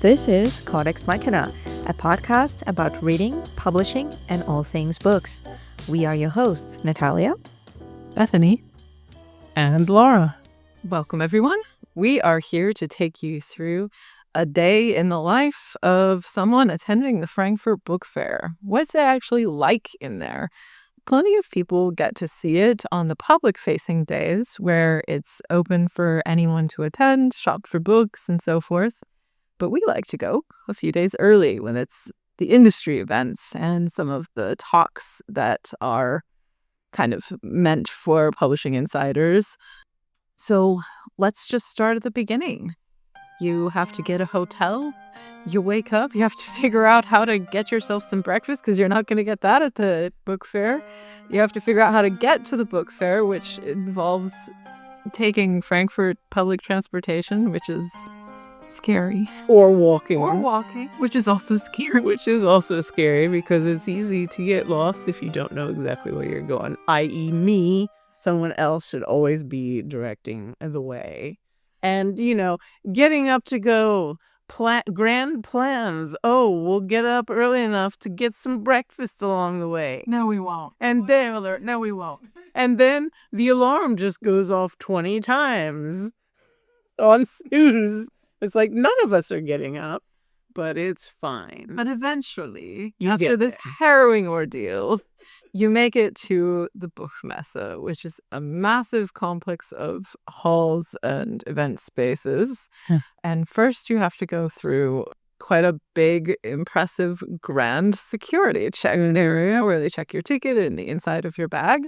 This is CodEx Machina, a podcast about reading, publishing, and all things books. We are your hosts, Natalia, Bethany, and Laura. Welcome, everyone. We are here to take you through a day in the life of someone attending the Frankfurt Book Fair. What's it actually like in there? Plenty of people get to see it on the public-facing days where it's open for anyone to attend, shop for books, and so forth. But we like to go a few days early when it's the industry events and some of the talks that are kind of meant for publishing insiders. So let's just start at the beginning. You have to get a hotel. You wake up. You have to figure out how to get yourself some breakfast because you're not going to get that at the book fair. You have to figure out how to get to the book fair, which involves taking Frankfurt public transportation, which is scary. Or walking. Which is also scary. Which is also scary because it's easy to get lost if you don't know exactly where you're going. I.e. me, someone else should always be directing the way. And, getting up to go, grand plans. Oh, we'll get up early enough to get some breakfast along the way. No, we won't. And then, no, we won't. And then the alarm just goes off 20 times on snooze. It's like none of us are getting up, but it's fine. But eventually, You after get this there. harrowing ordeal, you make it to the Buchmesse, which is a massive complex of halls and event spaces. And first you have to go through quite a big, impressive, grand security check area where they check your ticket and the inside of your bag.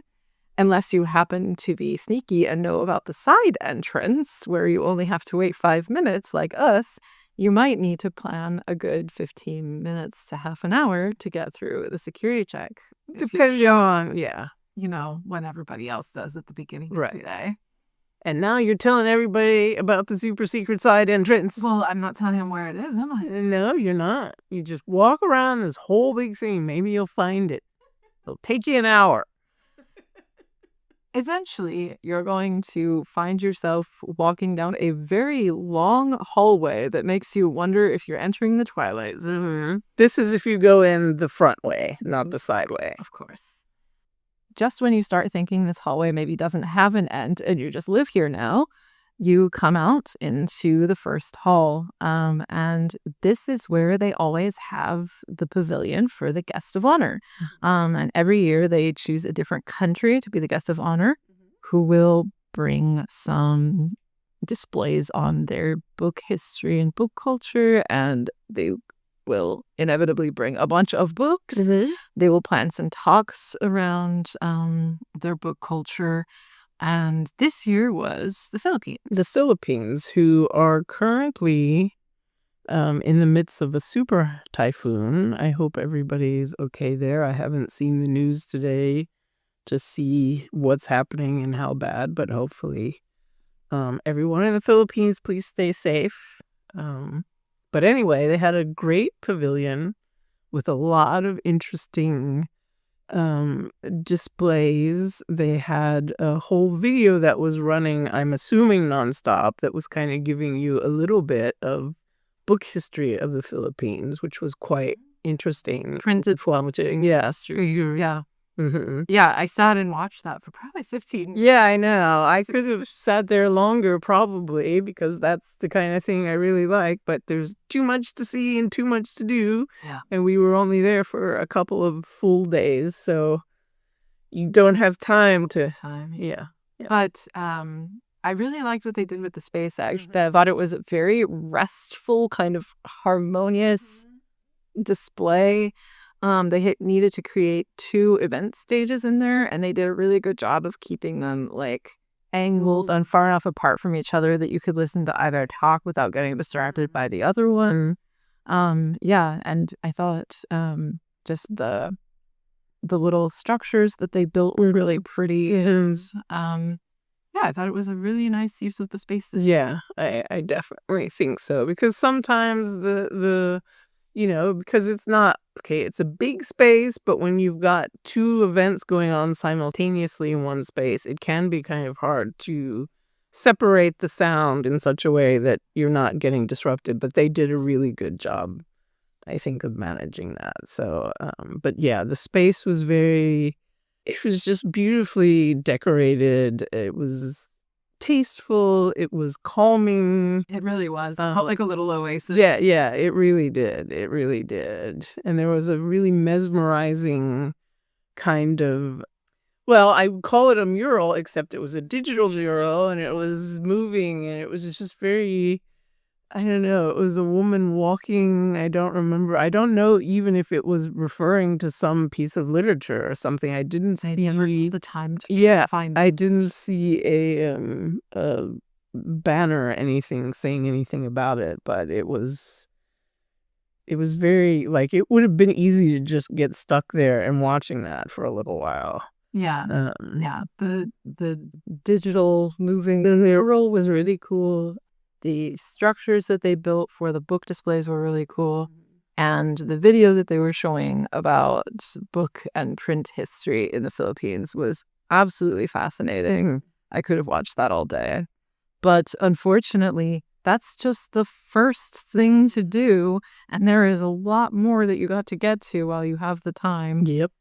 Unless you happen to be sneaky and know about the side entrance where you only have to wait 5 minutes like us, you might need to plan a good 15 minutes to half an hour to get through the security check. Depending on, yeah. When everybody else does at the beginning of Right. the day. And now you're telling everybody about the super secret side entrance. Well, I'm not telling them where it is, am I? No, you're not. You just walk around this whole big thing. Maybe you'll find it. It'll take you an hour. Eventually, you're going to find yourself walking down a very long hallway that makes you wonder if you're entering the Twilight Zone. This is if you go in the front way, not the side way. Of course. Just when you start thinking this hallway maybe doesn't have an end and you just live here now, you come out into the first hall. And this is where they always have the pavilion for the guest of honor. And every year they choose a different country to be the guest of honor who will bring some displays on their book history and book culture. And they will inevitably bring a bunch of books. They will plan some talks around their book culture. And this year was the Philippines. The Philippines, who are currently in the midst of a super typhoon. I hope everybody's okay there. I haven't seen the news today to see what's happening and how bad, but hopefully everyone in the Philippines, please stay safe. But anyway, they had a great pavilion with a lot of interesting displays. They had a whole video that was running, I'm assuming nonstop, that was kind of giving you a little bit of book history of the Philippines, which was quite interesting. Printed Informative. Yes, yeah. Mm-hmm. Yeah, I sat and watched that for probably 15 minutes. Yeah, I know. I could have sat there longer probably because that's the kind of thing I really like, but there's too much to see and too much to do. Yeah. And we were only there for a couple of full days, so you don't have time to... Yeah. But I really liked what they did with the space, actually. I thought it was a very restful, kind of harmonious display. They needed to create 2 event stages in there, and they did a really good job of keeping them angled and far enough apart from each other that you could listen to either talk without getting distracted by the other one. Yeah, and I thought just the little structures that they built were really pretty, and yeah, I thought it was a really nice use of the space this year. Yeah, I definitely think so, because sometimes the because it's not, okay, it's a big space, but when you've got 2 events going on simultaneously in one space, it can be kind of hard to separate the sound in such a way that you're not getting disrupted. But they did a really good job, I think, of managing that. So, but yeah, the space was it was just beautifully decorated. It was tasteful. It was calming. It really was. Felt like a little oasis. Yeah, it really did. It really did. And there was a really mesmerizing kind of, well, I would call it a mural, except it was a digital mural and it was moving and it was just very, I don't know, it was a woman walking. I don't remember. I don't know even if it was referring to some piece of literature or something. I didn't see the time to find. I didn't see a banner or anything saying anything about it, but it was very, like, it would have been easy to just get stuck there and watching that for a little while. Yeah. Yeah. The digital moving mural was really cool. The structures that they built for the book displays were really cool. And the video that they were showing about book and print history in the Philippines was absolutely fascinating. I could have watched that all day. But unfortunately, that's just the first thing to do. And there is a lot more that you got to get to while you have the time. Yep.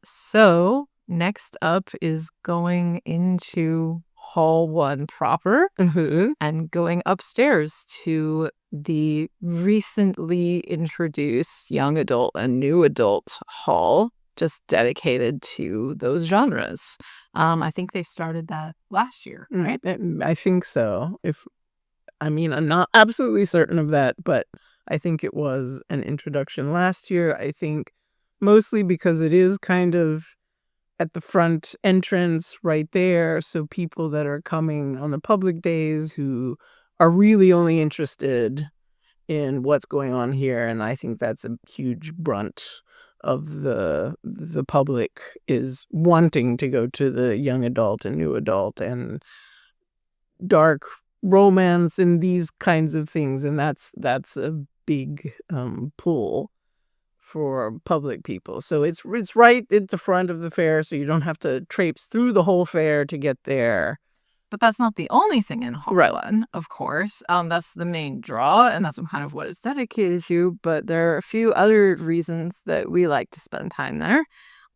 So next up is going into Hall 1 proper and going upstairs to the recently introduced young adult and new adult hall, just dedicated to those genres. I think they started that last year, right? I think so. I'm not absolutely certain of that, but I think it was an introduction last year. I think mostly because it is kind of at the front entrance right there. So people that are coming on the public days who are really only interested in what's going on here. And I think that's a huge brunt of the public, is wanting to go to the young adult and new adult and dark romance and these kinds of things. And that's a big pull for public people. So it's right at the front of the fair, so you don't have to traipse through the whole fair to get there. But that's not the only thing in Hall 1, of course. That's the main draw, and that's kind of what it's dedicated to. But there are a few other reasons that we like to spend time there.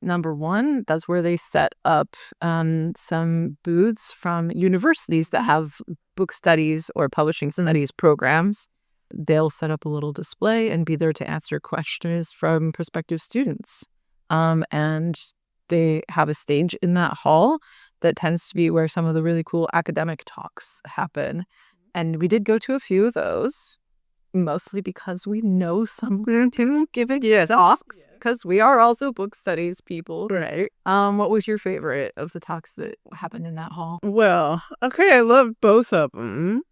Number one, that's where they set up some booths from universities that have book studies or publishing studies programs. They'll set up a little display and be there to answer questions from prospective students. And they have a stage in that hall that tends to be where some of the really cool academic talks happen. And we did go to a few of those, mostly because we know someone who giving talks, because we are also book studies people. Right. What was your favorite of the talks that happened in that hall? Well, okay, I loved both of them.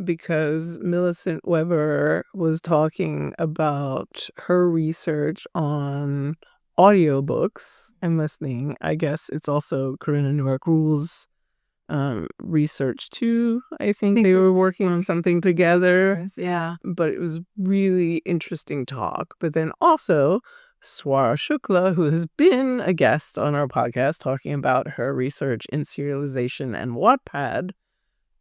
Because Millicent Weber was talking about her research on audiobooks and listening. I guess it's also Corinna Newark Rule's research too. I think they were working on something together. Yeah. But it was really interesting talk. But then also Swara Shukla, who has been a guest on our podcast talking about her research in serialization and Wattpad,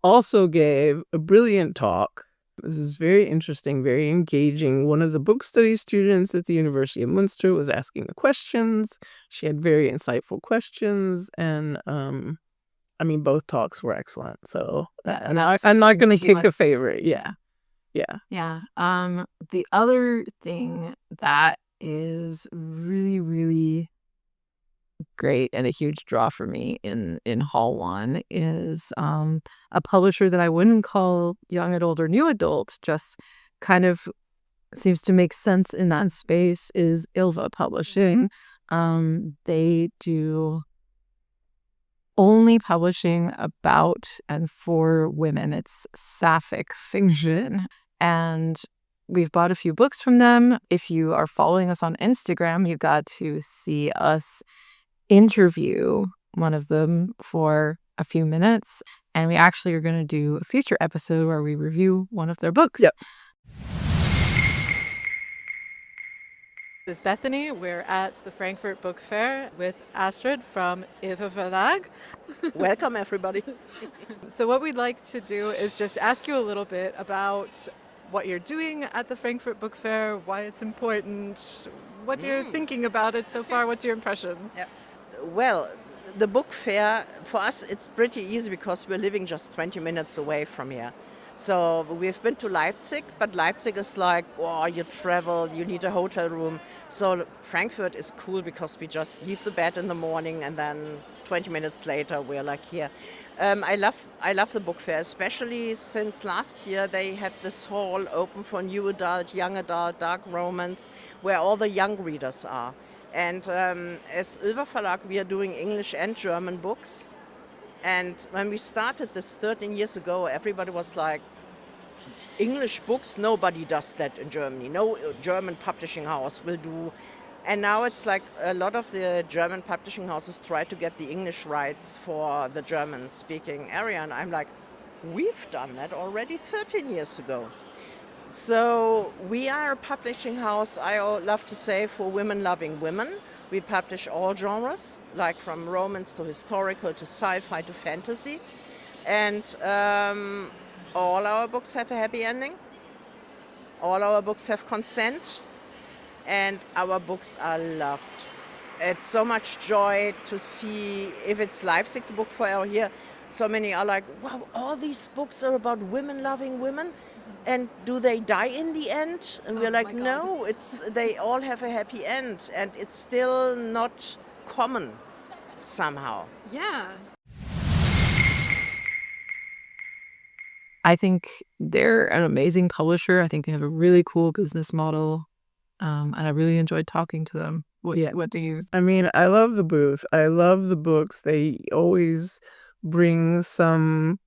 also gave a brilliant talk. This was very interesting, very engaging. One of the book studies students at the University of Munster was asking the questions. She had very insightful questions, and both talks were excellent. So I'm not going to pick a favorite. Yeah. The other thing that is really, really great and a huge draw for me in Hall 1 is a publisher that I wouldn't call young adult or new adult, just kind of seems to make sense in that space, is Ilva Publishing. They do only publishing about and for women. It's sapphic fiction, and we've bought a few books from them. If you are following us on Instagram, you got to see us interview one of them for a few minutes, and we actually are going to do a future episode where we review one of their books. Yep. This is Bethany. We're at the Frankfurt Book Fair with Astrid from Eva Verlag. Welcome, everybody. So what we'd like to do is just ask you a little bit about what you're doing at the Frankfurt Book Fair, why it's important, what you're thinking about it so far, what's your impressions? Yeah. Well, the book fair, for us, it's pretty easy because we're living just 20 minutes away from here. So we've been to Leipzig, but Leipzig is like, oh, you travel, you need a hotel room. So Frankfurt is cool because we just leave the bed in the morning and then 20 minutes later we're like here. I love the book fair, especially since last year they had this hall open for new adult, young adult, dark romance, where all the young readers are. And as Ilva Verlag, we are doing English and German books. And when we started this 13 years ago, everybody was like, English books, nobody does that in Germany. No German publishing house will do. And now it's like a lot of the German publishing houses try to get the English rights for the German-speaking area. And I'm like, we've done that already 13 years ago. So we are a publishing house, I love to say, for women loving women. We publish all genres, like from romance to historical to sci-fi to fantasy. And all our books have a happy ending. All our books have consent. And our books are loved. It's so much joy to see, if it's Leipzig, the book fair, or here, so many are like, wow, all these books are about women loving women. And do they die in the end? And we're like, no, they all have a happy end. And it's still not common somehow. Yeah. I think they're an amazing publisher. I think they have a really cool business model. And I really enjoyed talking to them. What do you? I mean, I love the booth. I love the books. They always bring some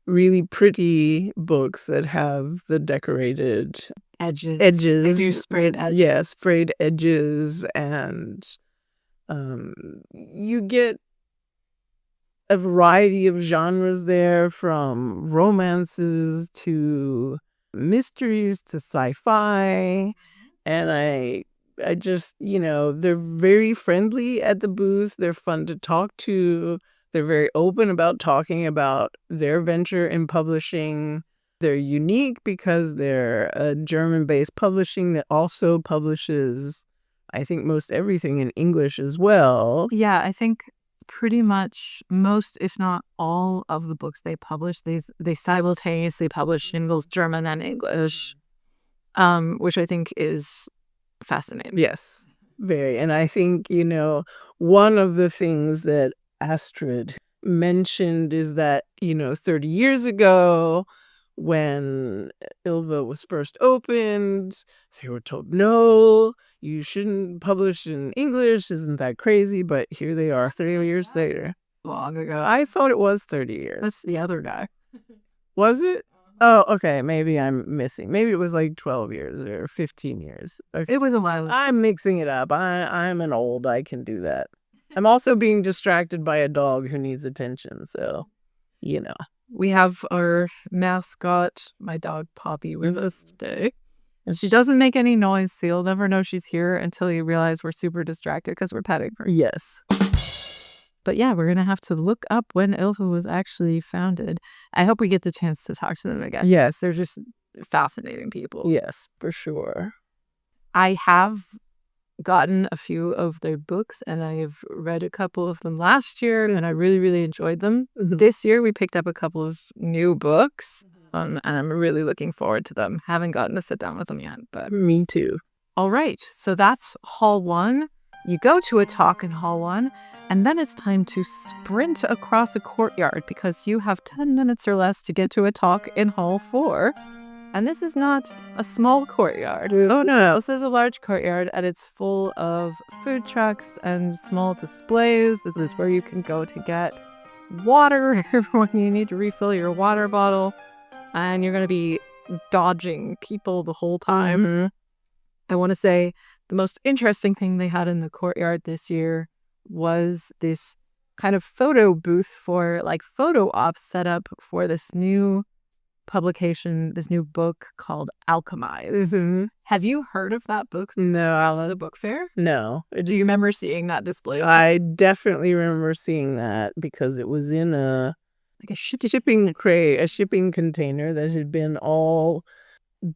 really pretty books that have the decorated edges. Sprayed edges. Yeah, sprayed edges. And you get a variety of genres there, from romances to mysteries to sci-fi. And I just, they're very friendly at the booth. They're fun to talk to. They're very open about talking about their venture in publishing. They're unique because they're a German-based publishing that also publishes, I think, most everything in English as well. Yeah, I think pretty much most, if not all, of the books they publish, they simultaneously publish in both German and English. Which I think is fascinating. Yes, very. And I think, one of the things that Astrid mentioned is that, 30 years ago, when Ilva was first opened, they were told, no, you shouldn't publish in English. Isn't that crazy? But here they are 30 years later. Long ago. I thought it was 30 years. That's the other guy. Was it? Oh, okay. Maybe I'm missing. Maybe it was like 12 years or 15 years. Okay. It was a while. I'm mixing it up. I'm an old. I can do that. I'm also being distracted by a dog who needs attention. So, We have our mascot, my dog Poppy, with us today. And she doesn't make any noise, so you'll never know she's here until you realize we're super distracted because we're petting her. Yes. But yeah, we're going to have to look up when Ilva was actually founded. I hope we get the chance to talk to them again. Yes. They're just fascinating people. Yes, for sure. I have gotten a few of their books, and I've read a couple of them last year, and I really, really enjoyed them. Mhm. This year, we picked up a couple of new books, and I'm really looking forward to them. Haven't gotten to sit down with them yet, but Me too. all right. So that's Hall 1. You go to a talk in Hall 1, and then it's time to sprint across a courtyard because you have 10 minutes or less to get to a talk in Hall 4. And this is not a small courtyard. Oh no, this is a large courtyard, and it's full of food trucks and small displays. This is where you can go to get water when you need to refill your water bottle. And you're going to be dodging people the whole time. Mhm. I want to say the most interesting thing they had in the courtyard this year was this kind of photo booth for like photo ops set up for this new publication, this new book called Alchemized. Have you heard of that book? No. The book fair? No. Do you remember seeing that display? I definitely remember seeing that because it was in a shipping crate, a shipping container that had been all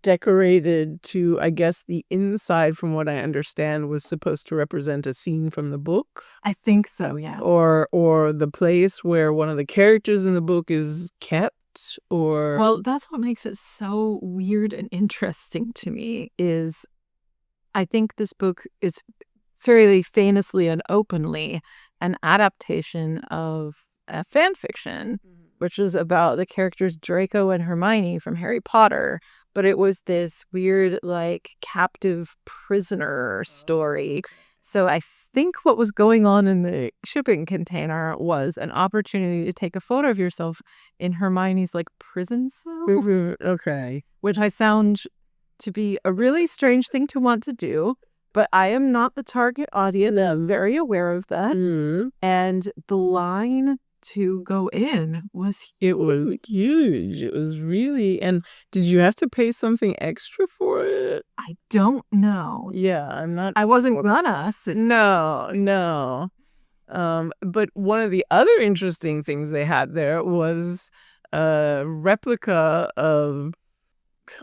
decorated to, I guess the inside, from what I understand, was supposed to represent a scene from the book. I think so, yeah. Or the place where one of the characters in the book is kept, or... Well, that's what makes it so weird and interesting to me, is I think this book is fairly famously and openly an adaptation of a fan fiction, which is about the characters Draco and Hermione from Harry Potter. But it was this weird, like, captive prisoner story. So I think what was going on in the shipping container was an opportunity to take a photo of yourself in Hermione's, like, prison cell. Okay. Which I sound to be a really strange thing to want to do. But I am not the target audience. I'm very aware of that. And the line to go in was huge. It was really... And did you have to pay something extra for it? I don't know. Yeah, I wasn't gonna. No. But one of the other interesting things they had there was a replica of,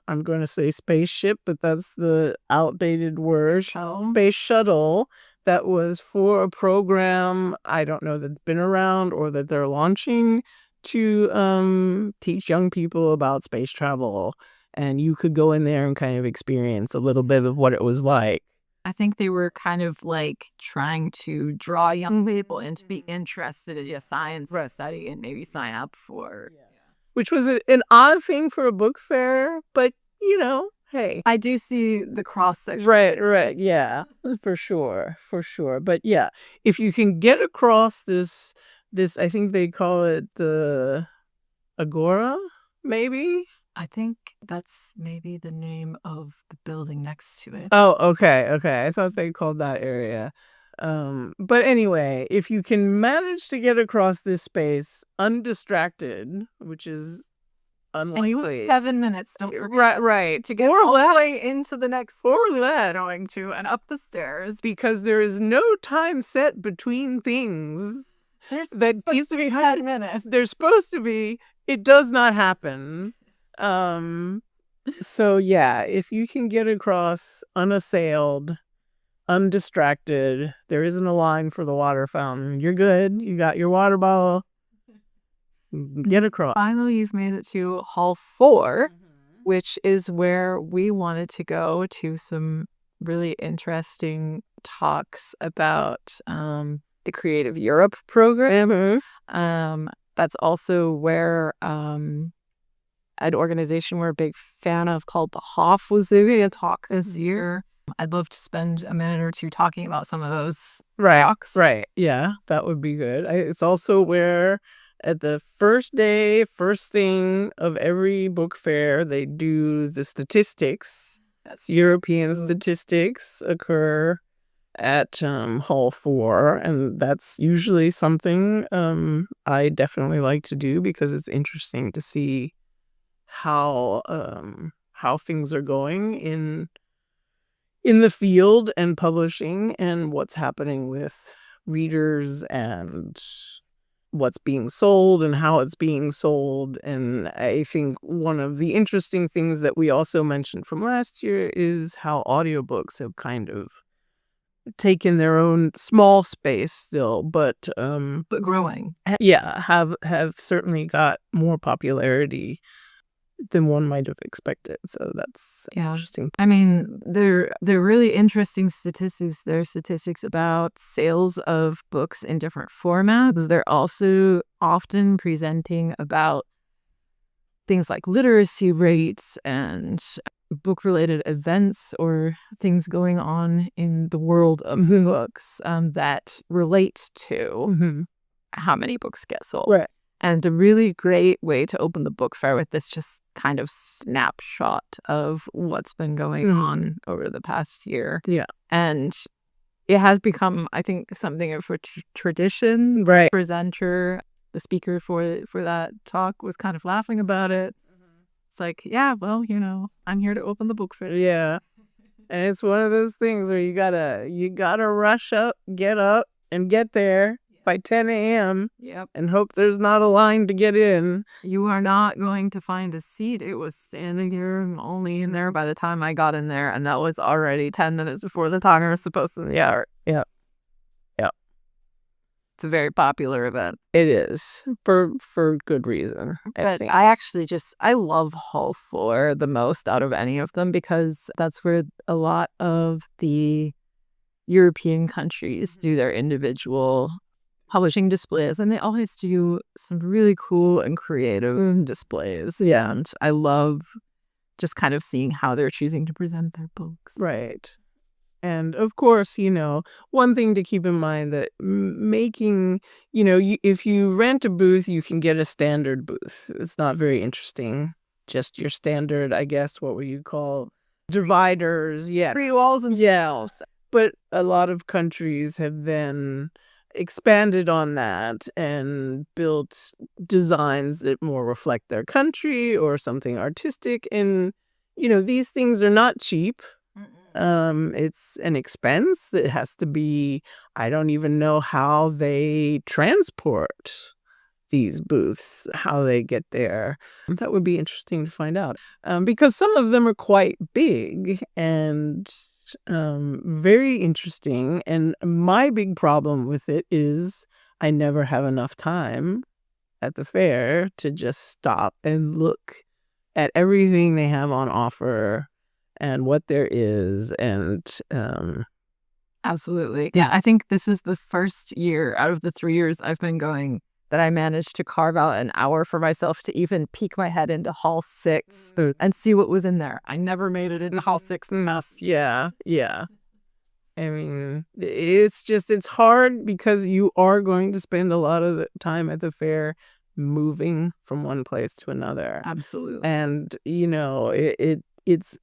I'm going to say spaceship, but that's the outdated word. Space shuttle. That was for a program, I don't know, that's been around or that they're launching to teach young people about space travel. And you could go in there and kind of experience a little bit of what it was like. I think they were kind of like trying to draw young people into be interested in science study and maybe sign up for. Which was an odd thing for a book fair, but, you know, hey. I do see the cross-section. Right, yeah, for sure. But yeah, if you can get across this, I think they call it the Agora, maybe? I think that's maybe the name of the building next to it. Oh, okay. I thought they called that area. But anyway, if you can manage to get across this space undistracted, which is unlikely. 7 minutes, don't forget. Right. To get all the way into the next floor we're going to and up the stairs. Because there is no time set between things. There's supposed to be 10 minutes. There's supposed to be. It does not happen. So yeah, if you can get across unassailed, undistracted, there isn't a line for the water fountain, you're good. You got your water bottle. Get across. Finally, you've made it to Hall 4, which is where we wanted to go to some really interesting talks about the Creative Europe program. That's also where an organization we're a big fan of called the Hoff was doing a talk this year. I'd love to spend a minute or two talking about some of those talks. Right. Yeah, that would be good. It's also where at the first day, first thing of every book fair, they do the statistics. That's European statistics occur at Hall 4, and that's usually something I definitely like to do because it's interesting to see how things are going in the field and publishing and what's happening with readers and what's being sold and how it's being sold. And I think one of the interesting things that we also mentioned from last year is how audiobooks have kind of taken their own small space still, but growing. Yeah, have certainly got more popularity than one might have expected. So that's interesting. I mean, they're really interesting statistics. There are statistics about sales of books in different formats. They're also often presenting about things like literacy rates and book-related events or things going on in the world of books that relate to how many books get sold. Right. And a really great way to open the book fair with this just kind of snapshot of what's been going on over the past year. Yeah. And it has become, I think, something of a tradition. Right. The presenter, the speaker for that talk was kind of laughing about it. It's like, yeah, well, I'm here to open the book fair. Yeah. And it's one of those things where you gotta rush up, and get there by 10 a.m. Yep. and hope there's not a line to get in. You are not going to find a seat. It was standing here only in there by the time I got in there, and that was already 10 minutes before the timer was supposed to start. Yeah. It's a very popular event. It is for good reason. But I love Hall 4 the most out of any of them because that's where a lot of the European countries do their individual publishing displays, and they always do some really cool and creative displays. Yeah, and I love just kind of seeing how they're choosing to present their books. Right. And of course, one thing to keep in mind that making, if you rent a booth, you can get a standard booth. It's not very interesting. Just your standard, I guess, what would you call dividers? Yeah. Three walls and shelves. But a lot of countries have then expanded on that and built designs that more reflect their country or something artistic. And, these things are not cheap. It's an expense that has to be, I don't even know how they transport these booths, how they get there. That would be interesting to find out. Because some of them are quite big and very interesting. And my big problem with it is I never have enough time at the fair to just stop and look at everything they have on offer and what there is. And absolutely. Yeah, I think this is the first year out of the 3 years I've been going that I managed to carve out an hour for myself to even peek my head into Hall 6 and see what was in there. I never made it into Hall 6 mess. Yeah. I mean, it's hard because you are going to spend a lot of the time at the fair moving from one place to another. Absolutely. And, it's,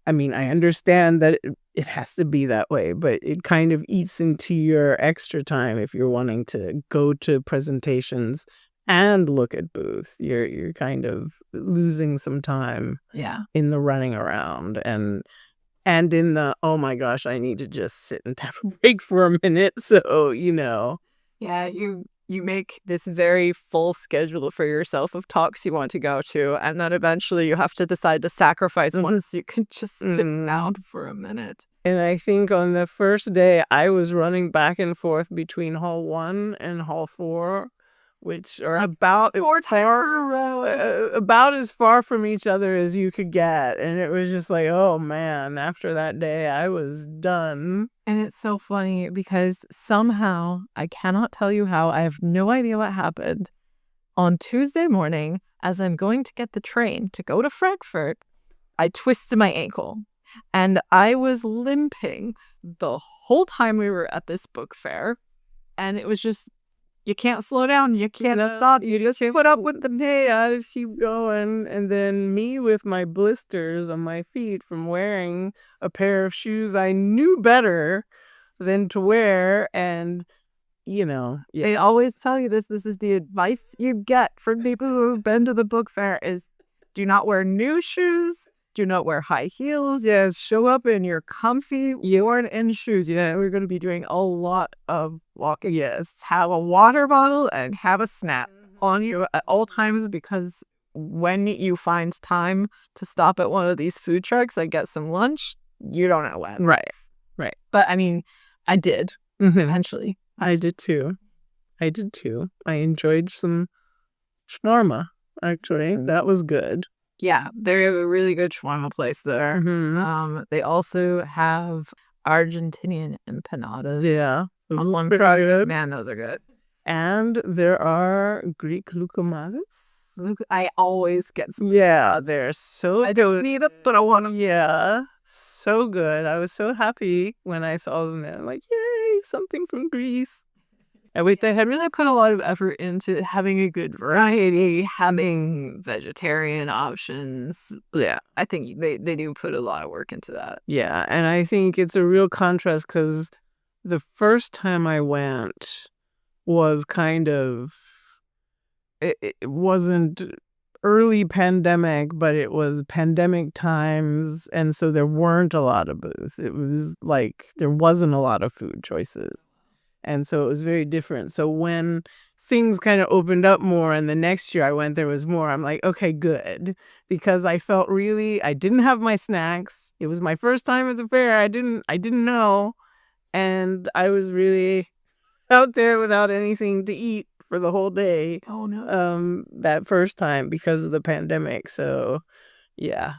I mean, I understand that it has to be that way, but it kind of eats into your extra time if you're wanting to go to presentations and look at booths. You're kind of losing some time in the running around and in the, oh my gosh, I need to just sit and have a break for a minute. So, Yeah, you make this very full schedule for yourself of talks you want to go to, and then eventually you have to decide to sacrifice one so you can just sit down for a minute. And I think on the first day, I was running back and forth between Hall 1 and Hall 4, which are about as far from each other as you could get. And it was just like, oh man, after that day, I was done. And it's so funny because somehow, I cannot tell you how, I have no idea what happened. On Tuesday morning, as I'm going to get the train to go to Frankfurt, I twisted my ankle. And I was limping the whole time we were at this book fair. And it was just, you can't slow down. You can't stop. You just put up with the pain. I just keep going. And then me with my blisters on my feet from wearing a pair of shoes I knew better than to wear. And, They always tell you this. This is the advice you get from people who have been to the book fair is do not wear new shoes. Do not wear high heels. Yeah, show up in your comfy worn-in shoes. Yeah, we're going to be doing a lot of walking. Yes, have a water bottle and have a snack on you at all times because when you find time to stop at one of these food trucks and get some lunch, you don't know when. Right. But I mean, I did eventually. I did too. I enjoyed some shawarma, actually. That was good. Yeah, they have a really good shawarma place there. They also have Argentinian empanadas. Yeah. Man, those are good. And there are Greek loukoumades. I always get some. Yeah, they're so I don't need them, but I want them. Yeah, so good. I was so happy when I saw them there. I'm like, yay, something from Greece. They had really put a lot of effort into having a good variety, having vegetarian options. Yeah, I think they do put a lot of work into that. Yeah, and I think it's a real contrast because the first time I went was kind of, it wasn't early pandemic, but it was pandemic times, and so there weren't a lot of booths. It was like there wasn't a lot of food choices. And so it was very different. So when things kind of opened up more and the next year I went, there was more, I'm like, okay, good. Because I felt I didn't have my snacks. It was my first time at the fair. I didn't know. And I was really out there without anything to eat for the whole day. Oh no. That first time because of the pandemic. So yeah.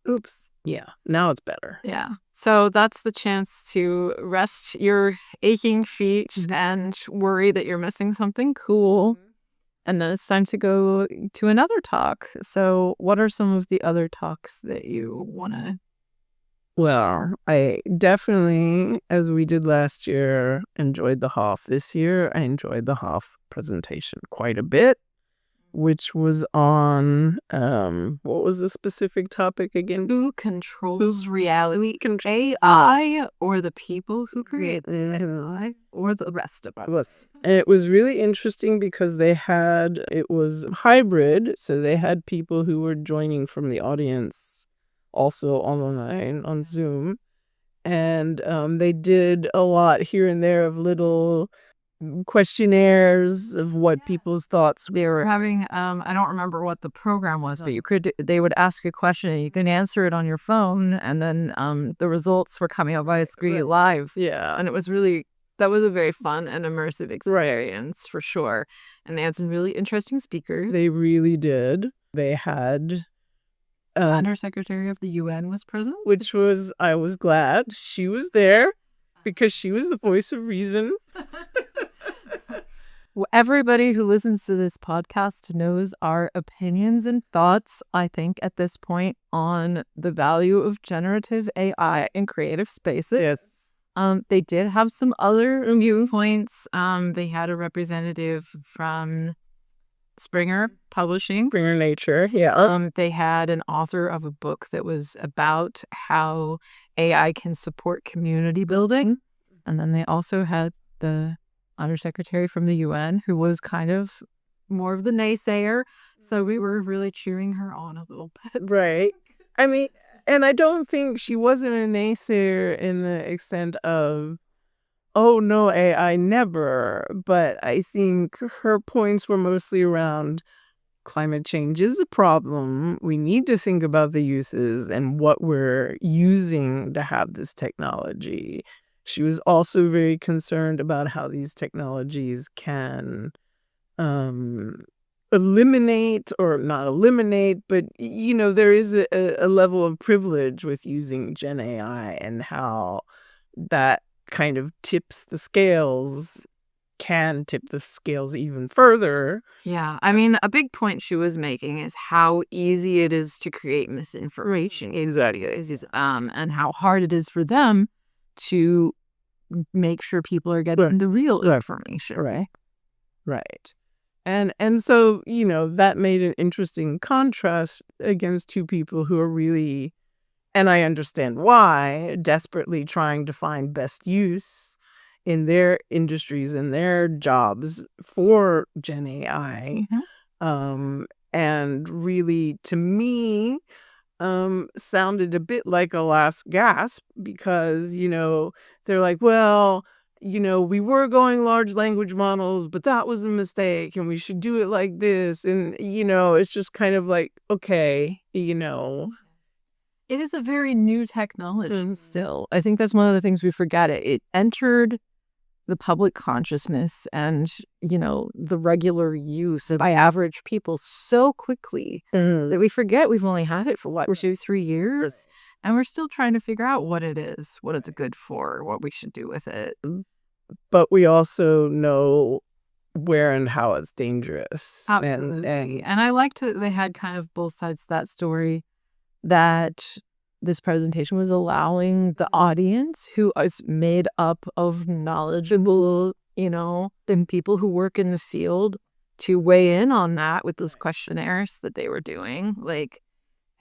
Oops. Yeah. Now it's better. Yeah. So that's the chance to rest your aching feet and worry that you're missing something cool. And then it's time to go to another talk. So what are some of the other talks that you want to? Well, I definitely, as we did last year, enjoyed the Hoff. This year, I enjoyed the Hoff presentation quite a bit, which was on, what was the specific topic again? Who controls reality? AI or the people who create the AI or the rest of us? And it was really interesting because it was hybrid, so they had people who were joining from the audience also online on Zoom. And they did a lot here and there of little questionnaires of what people's thoughts They were having, I don't remember what the program was, but they would ask a question and you can answer it on your phone. And then the results were coming up via screen live. Yeah. And that was a very fun and immersive experience for sure. And they had some really interesting speakers. They really did. They had Undersecretary of the UN was present, I was glad she was there because she was the voice of reason. Everybody who listens to this podcast knows our opinions and thoughts, I think, at this point on the value of generative AI in creative spaces. Yes. They did have some other viewpoints. They had a representative from Springer Publishing. Springer Nature, yeah. They had an author of a book that was about how AI can support community building. And then they also had the undersecretary from the UN who was kind of more of the naysayer. So we were really cheering her on a little bit. Right. I mean, and I don't think she wasn't a naysayer in the extent of, oh, no, AI never. But I think her points were mostly around climate change is a problem. We need to think about the uses and what we're using to have this technology. She was also very concerned about how these technologies can eliminate, or not eliminate, but, there is a level of privilege with using Gen AI and how that kind of can tip the scales even further. Yeah, I mean, a big point she was making is how easy it is to create misinformation. Exactly. And how hard it is for them to make sure people are getting the real information. Right. And so, that made an interesting contrast against two people who are really, and I understand why, desperately trying to find best use in their industries and their jobs for Gen AI. And really, to me, sounded a bit like a last gasp because, they're like, well, we were going large language models, but that was a mistake and we should do it like this. And, it's just kind of like, okay, It is a very new technology still. I think that's one of the things we forget. It entered the public consciousness and, the regular use by average people so quickly that we forget we've only had it for 2-3 years. And we're still trying to figure out what it is, what it's good for, what we should do with it. But we also know where and how it's dangerous. Absolutely. And I liked that they had kind of both sides of that story, that this presentation was allowing the audience, who is made up of knowledgeable, and people who work in the field, to weigh in on that with those questionnaires that they were doing.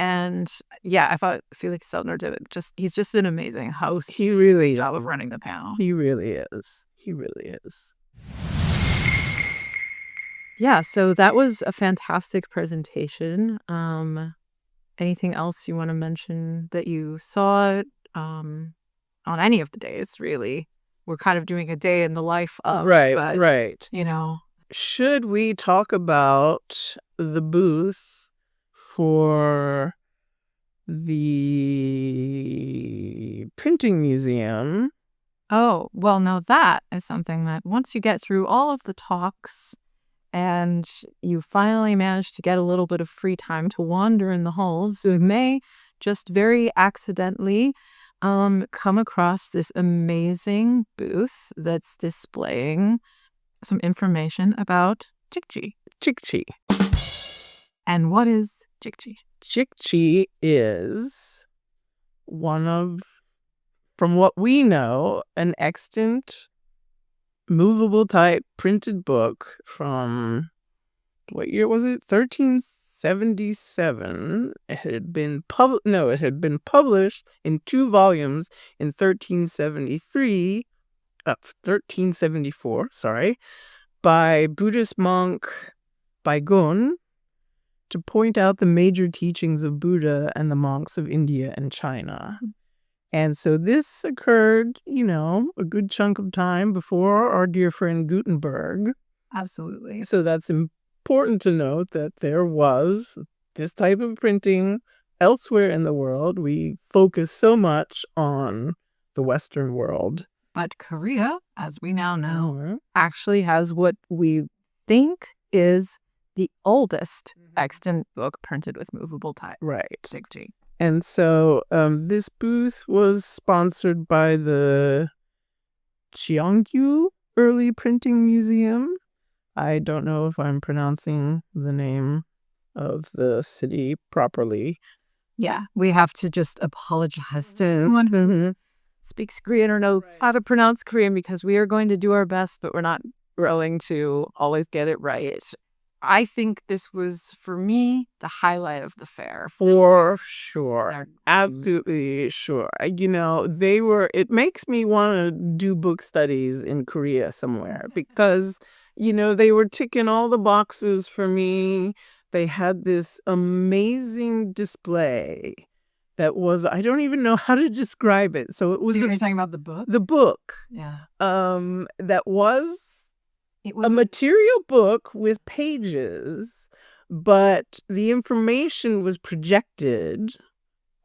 And yeah, I thought Felix Seltner he's just an amazing host. He really job of running the panel. He really is. Yeah, so that was a fantastic presentation. Anything else you want to mention that you saw on any of the days, really? We're kind of doing a day in the life of, Right, but, right. you know. Should we talk about the booth for the printing museum? Oh, well, now that is something that once you get through all of the talks and you finally manage to get a little bit of free time to wander in the halls, you may just very accidentally come across this amazing booth that's displaying some information about Jikji. Jikji. And what is Jikji? Jikji is one of, from what we know, an extant movable type printed book from, what year was it? 1377. It had been published in 2 volumes in 1374, by Buddhist monk Baigun, to point out the major teachings of Buddha and the monks of India and China. And so this occurred, a good chunk of time before our dear friend Gutenberg. Absolutely. So that's important to note that there was this type of printing elsewhere in the world. We focus so much on the Western world. But Korea, as we now know, actually has what we think is the oldest extant book printed with movable type. Right. Jikji. And so this booth was sponsored by the Cheongju Early Printing Museum. I don't know if I'm pronouncing the name of the city properly. Yeah, we have to just apologize to anyone who speaks Korean or knows how to pronounce Korean, because we are going to do our best, but we're not willing to always get it right. I think this was, for me, the highlight of the fair. For sure. Absolutely sure. It makes me want to do book studies in Korea somewhere, because, they were ticking all the boxes for me. They had this amazing display that was, I don't even know how to describe it. So it was. So you're talking about the book? The book. Yeah. That was a material book with pages, but the information was projected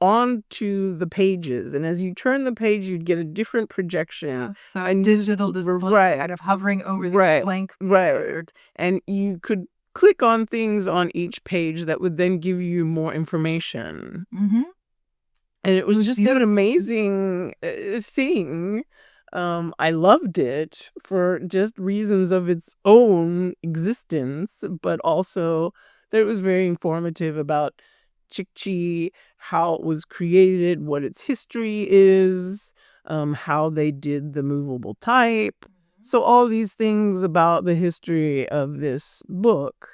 onto the pages, and as you turn the page, you'd get a different projection. Yeah. So a digital display, kind of hovering over the blank. Right. And you could click on things on each page that would then give you more information. Mm-hmm. And it was just an amazing thing. I loved it for just reasons of its own existence, but also that it was very informative about Jikji, how it was created, what its history is, how they did the movable type. So all these things about the history of this book.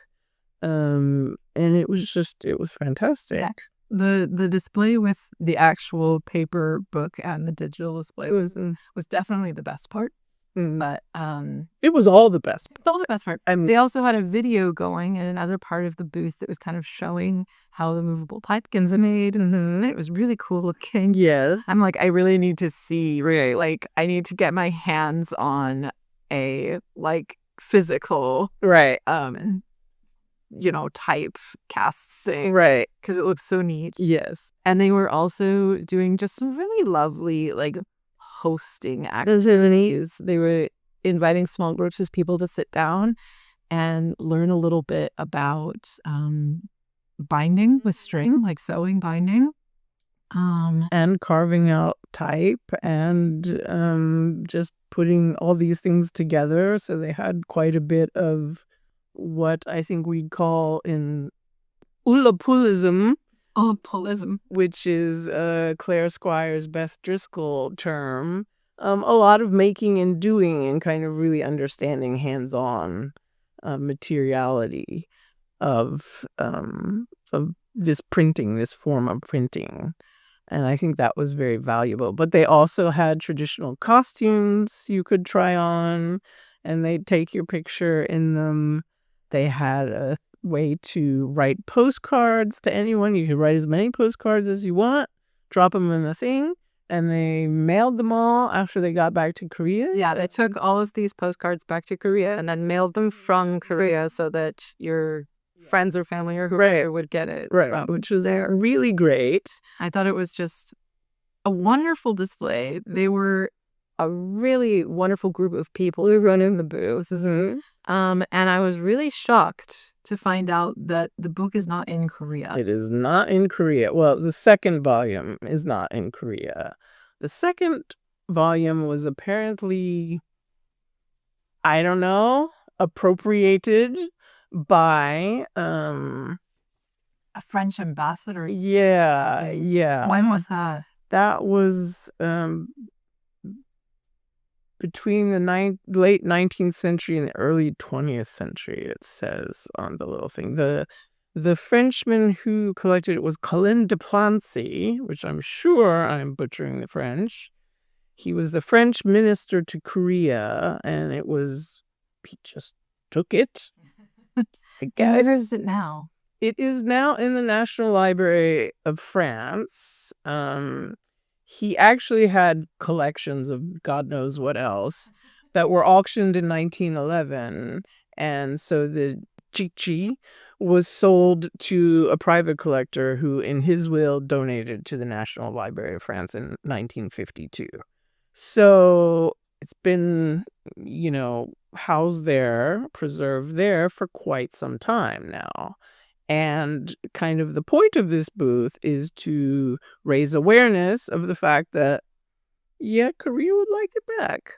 And it was fantastic. Yeah. The display with the actual paper book and the digital display was definitely the best part. But it was all the best. It's all the best part. They also had a video going in another part of the booth that was kind of showing how the movable type gets made, and it was really cool looking. Yeah. I'm like, I really need to see, like, I need to get my hands on a physical type cast thing. Right. Because it looks so neat. Yes. And they were also doing just some really lovely, hosting activities. They were inviting small groups of people to sit down and learn a little bit about binding with string, like sewing binding. And carving out type and just putting all these things together. So they had quite a bit of what I think we'd call in Ulapulism. Which is Claire Squire's, Beth Driscoll term. A lot of making and doing and kind of really understanding hands-on materiality of this printing, this form of printing. And I think that was very valuable. But they also had traditional costumes you could try on, and they'd take your picture in them. They had a way to write postcards to anyone. You could write as many postcards as you want, drop them in the thing, and they mailed them all after they got back to Korea. Yeah, they took all of these postcards back to Korea and then mailed them from Korea so that your friends or family or whoever would get it. Right, which was really great. I thought it was just a wonderful display. They were a really wonderful group of people who run in the booth. Mm-hmm. And I was really shocked to find out that the book is not in Korea. It is not in Korea. Well, the second volume is not in Korea. The second volume was apparently, I don't know, appropriated by A French ambassador. yeah. When was that? That was between the late 19th century and the early 20th century, it says on the little thing. The Frenchman who collected it was Colin de Plancy, which I'm sure I'm butchering the French. He was the French minister to Korea, and he just took it. Where is it now? It is now in the National Library of France. He actually had collections of God knows what else that were auctioned in 1911. And so the Chichi was sold to a private collector who, in his will, donated to the National Library of France in 1952. So it's been, housed there, preserved there for quite some time now. And kind of the point of this booth is to raise awareness of the fact that, Korea would like it back.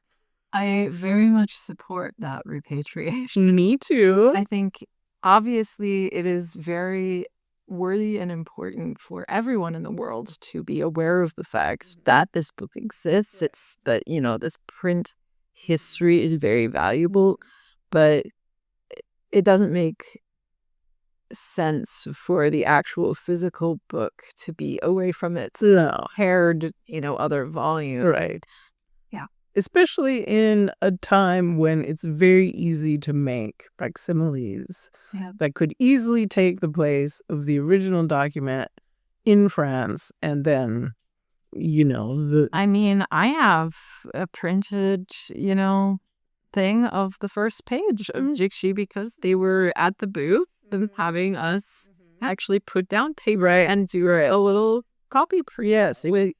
I very much support that repatriation. Me too. I think obviously it is very worthy and important for everyone in the world to be aware of the fact that this book exists. It's that, this print history is very valuable, but it doesn't make sense for the actual physical book to be away from its paired, other volume. Right. Yeah. Especially in a time when it's very easy to make facsimiles that could easily take the place of the original document in France, and then, I have a printed, thing of the first page of Jigshi because they were at the booth and having us actually put down paper and do a little copy press with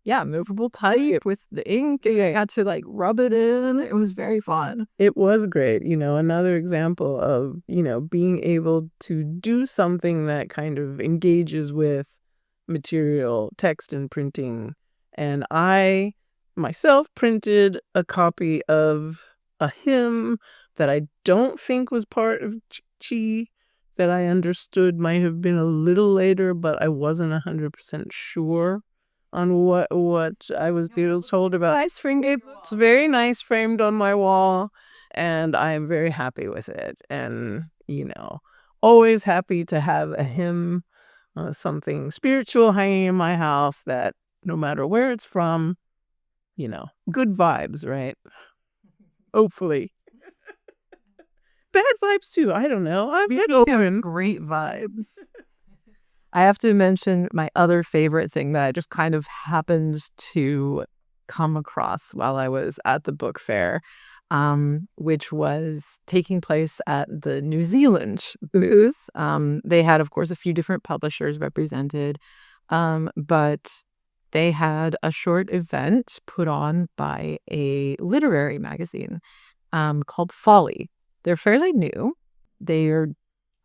movable type with the ink. I had to rub it in. It was very fun. It was great. Another example of, being able to do something that kind of engages with material, text and printing. And I myself printed a copy of a hymn that I don't think was part of Chi, that I understood might have been a little later, but I wasn't 100% sure on what I was told about. It's very nice framed on my wall, and I am very happy with it. And, always happy to have a hymn, something spiritual hanging in my house that no matter where it's from, good vibes, right? Hopefully. Bad vibes too. I don't know. I'm great vibes. I have to mention my other favorite thing that I just kind of happened to come across while I was at the book fair, which was taking place at the New Zealand booth. They had, of course, a few different publishers represented, but they had a short event put on by a literary magazine called Folly. They're fairly new. They are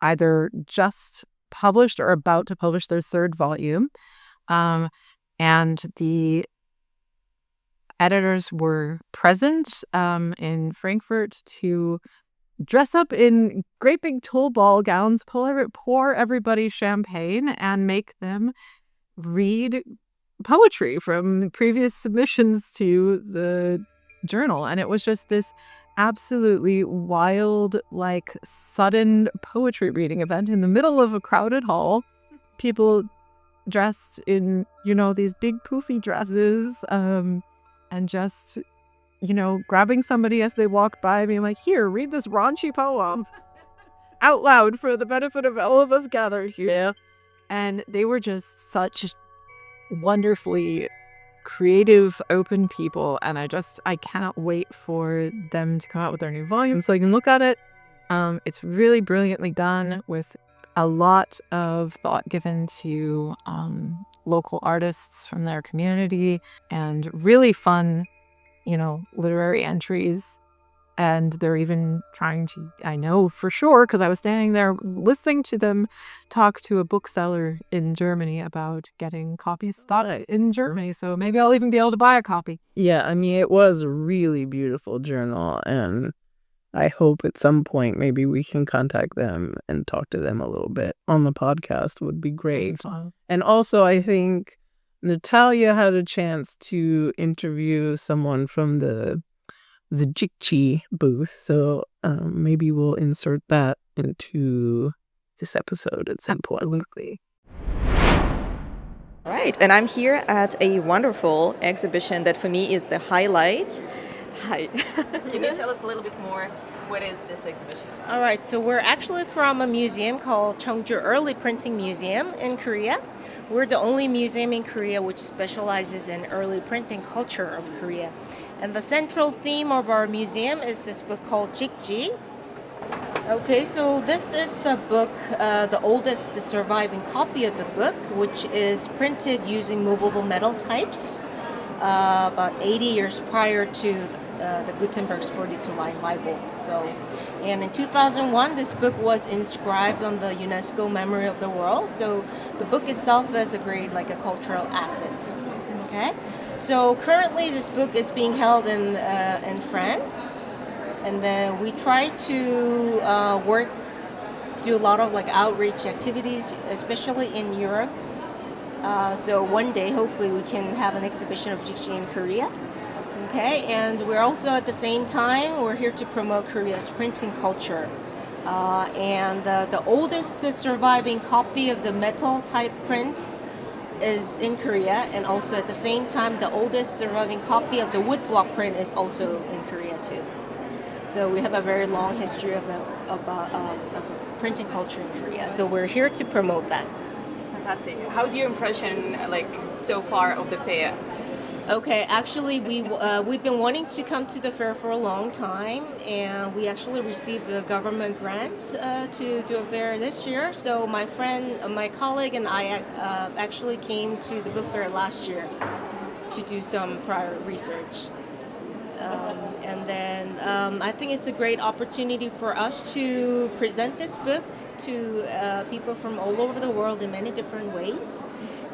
either just published or about to publish their third volume. And the editors were present in Frankfurt to dress up in great big tulle ball gowns, pour everybody champagne, and make them read poetry from previous submissions to the journal. And it was just this absolutely wild, sudden poetry reading event in the middle of a crowded hall. People dressed in, these big poofy dresses, and just, grabbing somebody as they walked by, being like, here, read this raunchy poem. out loud for the benefit of all of us gathered here. Yeah. And they were just such wonderfully creative, open people. And I cannot wait for them to come out with their new volume so I can look at it. It's really brilliantly done with a lot of thought given to local artists from their community and really fun, literary entries. And they're even trying to, I know for sure, because I was standing there listening to them talk to a bookseller in Germany about getting copies started in Germany. So maybe I'll even be able to buy a copy. Yeah, I mean, it was a really beautiful journal, and I hope at some point maybe we can contact them and talk to them a little bit on the podcast. Would be great. And also, I think Natalia had a chance to interview someone from the Jikchi booth, so maybe we'll insert that into this episode at some point. Absolutely. Right, and I'm here at a wonderful exhibition that for me is the highlight. Hi. Can you tell us a little bit more? What is this exhibition about? All right, so we're actually from a museum called Cheongju Early Printing Museum in Korea. We're the only museum in Korea which specializes in early printing culture of Korea. And the central theme of our museum is this book called Jikji. Okay, so this is the book, the oldest surviving copy of the book, which is printed using movable metal types about 80 years prior to the Gutenberg's 42-line Bible. And in 2001, this book was inscribed on the UNESCO Memory of the World. So the book itself is a great, like a cultural asset. Okay. So currently, this book is being held in France, and then we try to do a lot of like outreach activities, especially in Europe. So one day, hopefully, we can have an exhibition of Jikji in Korea. Okay, and we're also at the same time we're here to promote Korea's printing culture. And the oldest surviving copy of the metal type print is in Korea, and also at the same time the oldest surviving copy of the woodblock print is also in Korea too. So we have a very long history of printing culture in Korea. So we're here to promote that. Fantastic. How's your impression, like, so far of the fair? Okay, actually, we've been wanting to come to the fair for a long time, and we actually received a government grant to do a fair this year. So my colleague, and I actually came to the book fair last year to do some prior research. And then I think it's a great opportunity for us to present this book to people from all over the world in many different ways.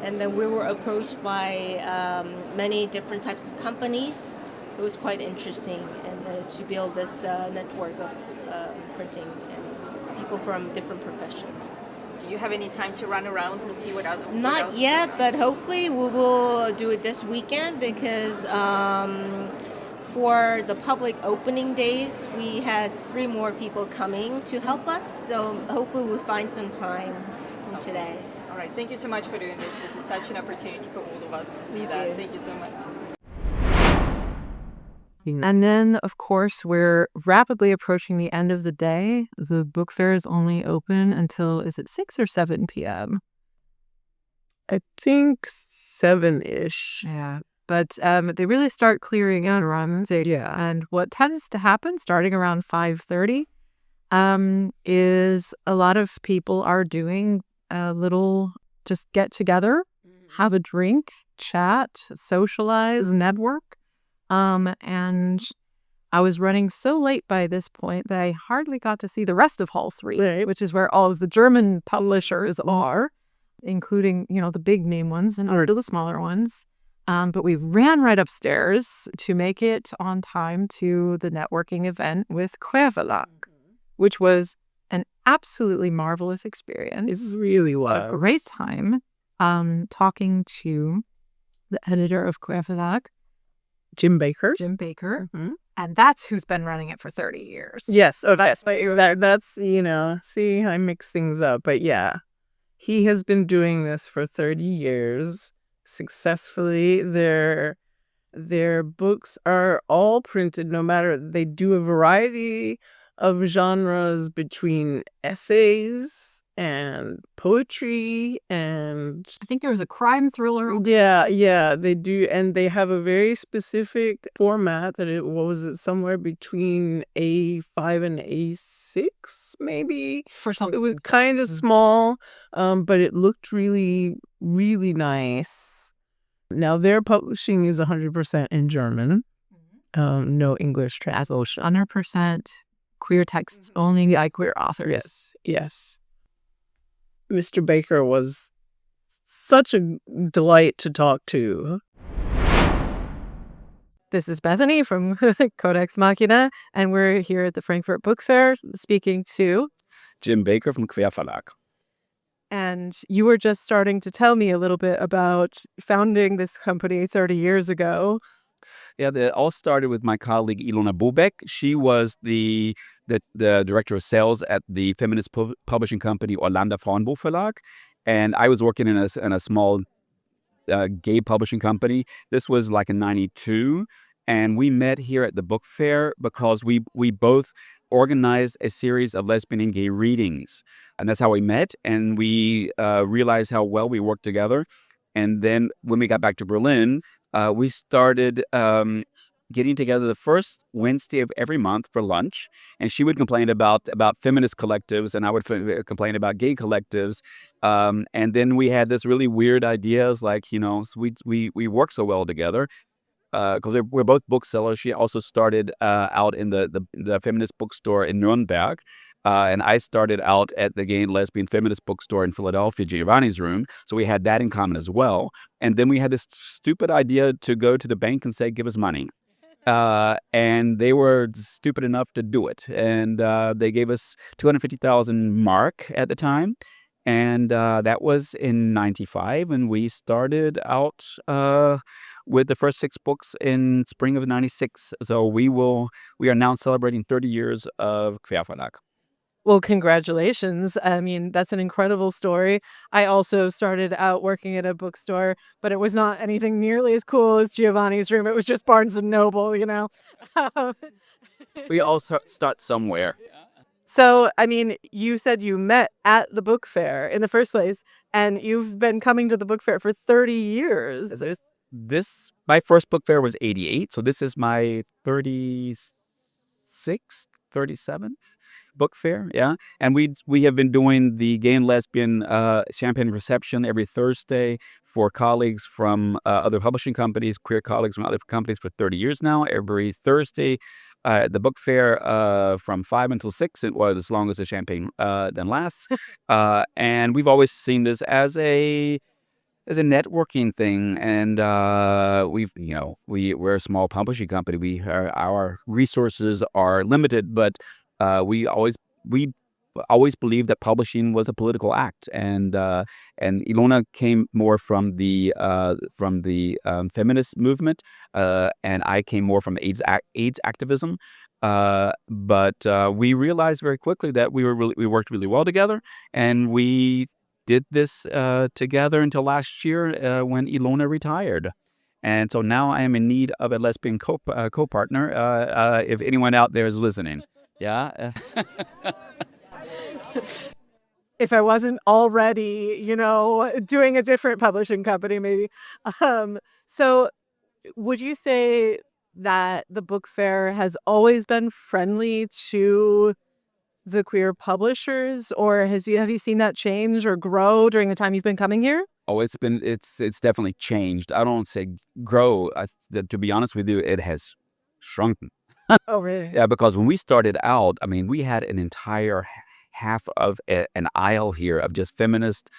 And then we were approached by many different types of companies. It was quite interesting, and to build this network of printing and people from different professions. Do you have any time to run around and see what else? Not yet, but hopefully we will do it this weekend because for the public opening days, we had 3 more people coming to help us. So hopefully we'll find some time today. All right, thank you so much for doing this. This is such an opportunity for all of us to see that. Thank you so much. And then, of course, we're rapidly approaching the end of the day. The book fair is only open until, is it 6 or 7 p.m.? I think 7-ish. Yeah. But they really start clearing out around 6. Yeah. And what tends to happen starting around 5:30 is a lot of people are doing a little just get together, have a drink, chat, socialize, network. And I was running so late by this point that I hardly got to see the rest of Hall 3, Right. which is where all of the German publishers are, including, the big name ones and the smaller ones. But we ran right upstairs to make it on time to the networking event with Querverlag, which was an absolutely marvelous experience. It really was. A great time talking to the editor of Querverlag, Jim Baker. Mm-hmm. And that's who's been running it for 30 years. Yes. Oh, that's see, I mix things up. But yeah, he has been doing this for 30 years successfully. Their books are all printed, no matter, they do a variety of genres between essays and poetry and I think there was a crime thriller. yeah, they do, and they have a very specific format that somewhere between A5 and A6 maybe. For some, It was kind of small, but it looked really, really nice. Now their publishing is 100% in German. No English translation. 100% queer texts only by queer authors. Yes. Mr. Baker was such a delight to talk to. This is Bethany from CodEx Machina, and we're here at the Frankfurt Book Fair speaking to Jim Baker from Quer Verlag. And you were just starting to tell me a little bit about founding this company 30 years ago. Yeah, it all started with my colleague Ilona Bobek. She was the director of sales at the feminist publishing company Orlando Frankfurt Verlag, and I was working in a small gay publishing company. This was like in '92, and we met here at the book fair because we both organized a series of lesbian and gay readings, and that's how we met. And we realized how well we worked together. And then when we got back to Berlin, we started getting together the first Wednesday of every month for lunch. And she would complain about feminist collectives, and I would complain about gay collectives. And then we had this really weird ideas, like, so we work so well together because we're both booksellers. She also started out in the feminist bookstore in Nuremberg. And I started out at the gay and lesbian feminist bookstore in Philadelphia, Giovanni's Room. So we had that in common as well. And then we had this stupid idea to go to the bank and say, give us money. And they were stupid enough to do it. And they gave us 250,000 mark at the time. And that was in '95. And we started out with the first 6 books in spring of '96. So we are now celebrating 30 years of Quer Verlag. Well, congratulations. I mean, that's an incredible story. I also started out working at a bookstore, but it was not anything nearly as cool as Giovanni's Room. It was just Barnes & Noble, We all start somewhere. So, I mean, you said you met at the book fair in the first place, and you've been coming to the book fair for 30 years. My first book fair was '88, so this is my 36th, 37th book fair, yeah. And we have been doing the gay and lesbian champagne reception every Thursday for colleagues from other publishing companies, queer colleagues from other companies for 30 years now. Every Thursday at the book fair from 5 until 6, as long as the champagne then lasts. And we've always seen this as a networking thing, and we're a small publishing company. Our resources are limited, but we always believed that publishing was a political act, and Ilona came more from the feminist movement, and I came more from AIDS activism. But we realized very quickly that we worked really well together, and we did this together until last year when Ilona retired. And so now I am in need of a lesbian co-partner, if anyone out there is listening. Yeah. If I wasn't already, doing a different publishing company, maybe. So would you say that the book fair has always been friendly to the queer publishers, or have you seen that change or grow during the time you've been coming here? Oh, it's definitely changed. I don't say grow. To be honest with you, it has shrunken. Oh, really? Yeah, because when we started out, I mean, we had an entire half of an aisle here of just feminist,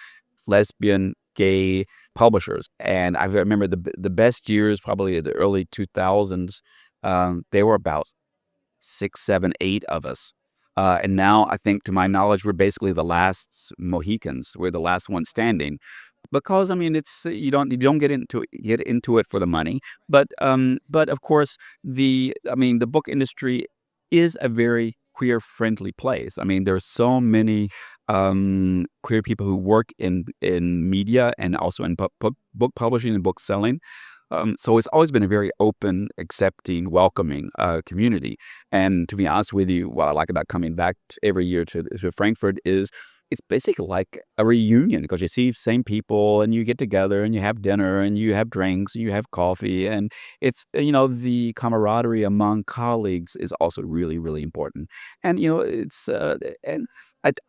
lesbian, gay publishers. And I remember the best years, probably the early 2000s, they were about 6, 7, 8 of us. And now I think, to my knowledge, we're basically the last Mohicans. We're the last one standing. Because I mean, it's you don't get into it for the money, but of course the book industry is a very queer friendly place. I mean, there's so many queer people who work in media and also in book publishing and book selling. So it's always been a very open, accepting, welcoming community. And to be honest with you, what I like about coming back every year to Frankfurt is it's basically like a reunion because you see same people and you get together and you have dinner and you have drinks and you have coffee and it's the camaraderie among colleagues is also really really important. And it's and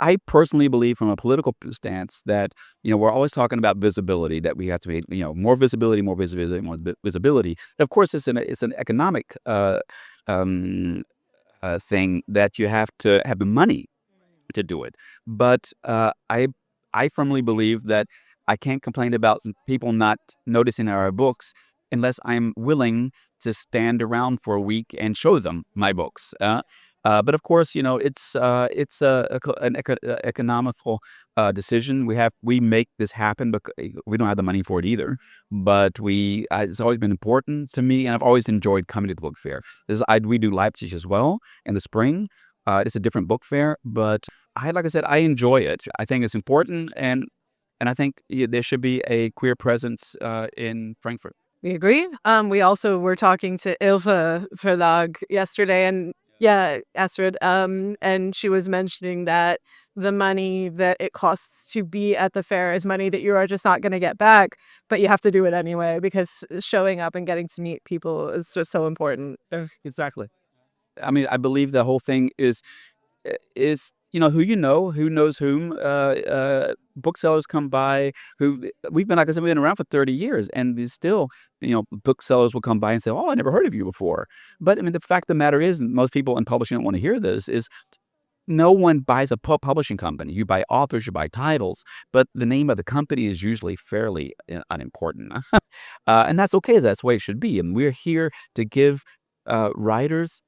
I personally believe from a political stance that we're always talking about visibility, that we have to make more visibility, more visibility, more visibility. And of course, it's an economic um, thing that you have to have the money to do it. But I firmly believe that I can't complain about people not noticing our books unless I'm willing to stand around for a week and show them my books. But of course, it's an economical decision. We make this happen because we don't have the money for it either. But it's always been important to me, and I've always enjoyed coming to the book fair. We do Leipzig as well in the spring. It's a different book fair, but like I said, I enjoy it. I think it's important, and I think there should be a queer presence in Frankfurt. We agree. We also were talking to Ilva Verlag yesterday, and yeah, Astrid, and she was mentioning that the money that it costs to be at the fair is money that you are just not going to get back, but you have to do it anyway because showing up and getting to meet people is just so important. Exactly. I mean, I believe the whole thing is who knows whom. Booksellers come by we've been, like I said, we've been around for 30 years, and we still, booksellers will come by and say, "Oh, I never heard of you before." But I mean, the fact of the matter is, and most people in publishing don't want to hear this, is no one buys a publishing company. You buy authors, you buy titles, but the name of the company is usually fairly unimportant. And that's okay. That's the way it should be. And we're here to give writers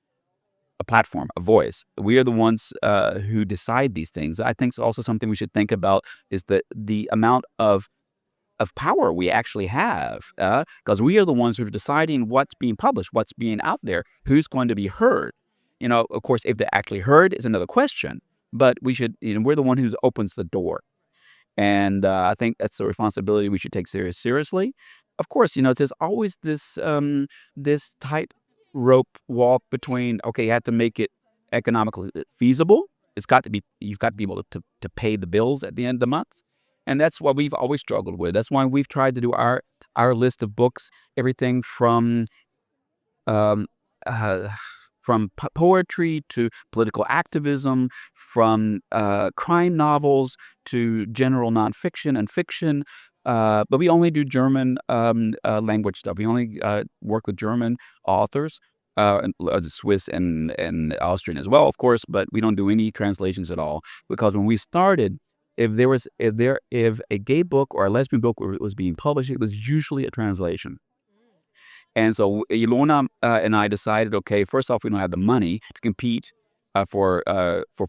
a platform, a voice. We are the ones who decide these things. I think it's also something we should think about is the amount of power we actually have, because we are the ones who are deciding what's being published, what's being out there, who's going to be heard. Of course, if they're actually heard is another question, but we're the one who opens the door. And I think that's a responsibility we should take seriously. Of course, there's always this tight rope walk between, okay, you have to make it economically feasible. You've got to be able to pay the bills at the end of the month. And that's what we've always struggled with. That's why we've tried to do our list of books, everything from um, uh, poetry to political activism, from crime novels to general nonfiction and fiction. But we only do German language stuff. We only work with German authors, Swiss and Austrian as well, of course. But we don't do any translations at all, because when we started, if a gay book or a lesbian book was being published, it was usually a translation. And so Ilona and I decided, okay, first off, we don't have the money to compete for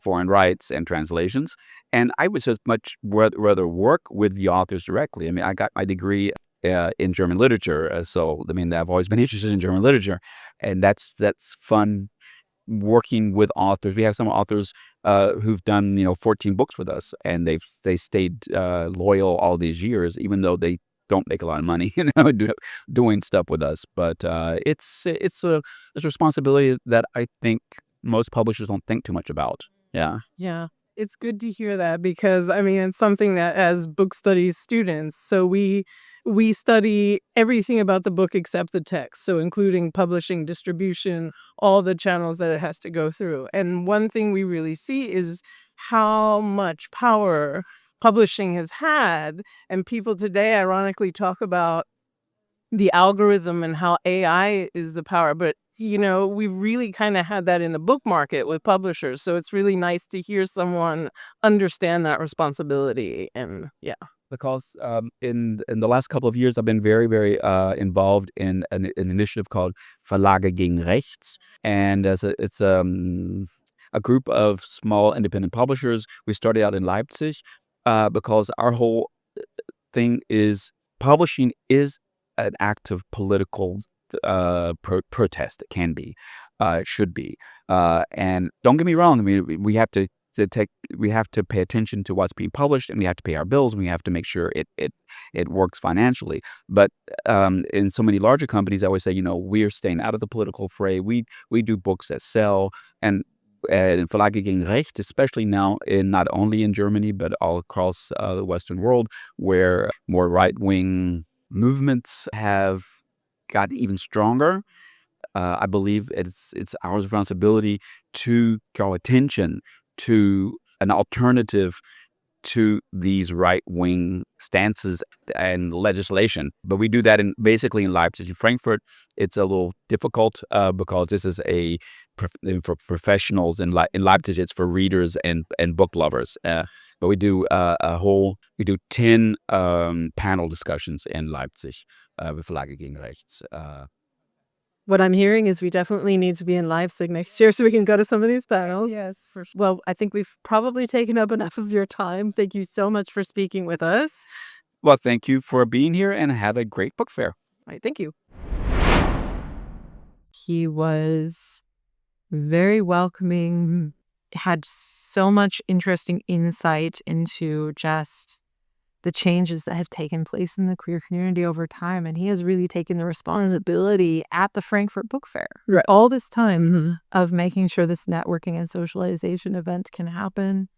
foreign rights and translations. And I would just much rather work with the authors directly. I mean, I got my degree in German literature, so I mean, I've always been interested in German literature, and that's fun working with authors. We have some authors who've done 14 books with us, and they stayed loyal all these years, even though they don't make a lot of money, doing stuff with us. But it's a responsibility that I think most publishers don't think too much about. Yeah. Yeah, it's good to hear that because I mean it's something that as book studies students, so we study everything about the book except the text, so including publishing, distribution, all the channels that it has to go through. And one thing we really see is how much power publishing has had, and people today ironically talk about the algorithm and how AI is the power, but we've really kind of had that in the book market with publishers. So it's really nice to hear someone understand that responsibility. And yeah, Because in the last couple of years, I've been very, very involved in an initiative called Verlage gegen Rechts, and it's a group of small independent publishers. We started out in Leipzig because our whole thing is publishing is an act of political protest. It can be, it should be, and don't get me wrong. I mean, we have to we have to pay attention to what's being published, and we have to pay our bills, and we have to make sure it works financially. But in so many larger companies, I always say, we're staying out of the political fray. We do books that sell, and Verlage gegen Recht, especially now not only in Germany but all across the Western world, where more right-wing movements have got even stronger. I believe it's our responsibility to call attention to an alternative to these right-wing stances and legislation. But we do that basically in Leipzig. In Frankfurt, it's a little difficult because this is for professionals. In Leipzig, it's for readers and book lovers. But we do 10 panel discussions in Leipzig with Verlage gegen Rechts. What I'm hearing is we definitely need to be in Leipzig next year so we can go to some of these panels. Yes, for sure. Well, I think we've probably taken up enough of your time. Thank you so much for speaking with us. Well, thank you for being here, and have a great book fair. All right, thank you. He was very welcoming, had so much interesting insight into just the changes that have taken place in the queer community over time. And he has really taken the responsibility at the Frankfurt Book Fair all this time of making sure this networking and socialization event can happen.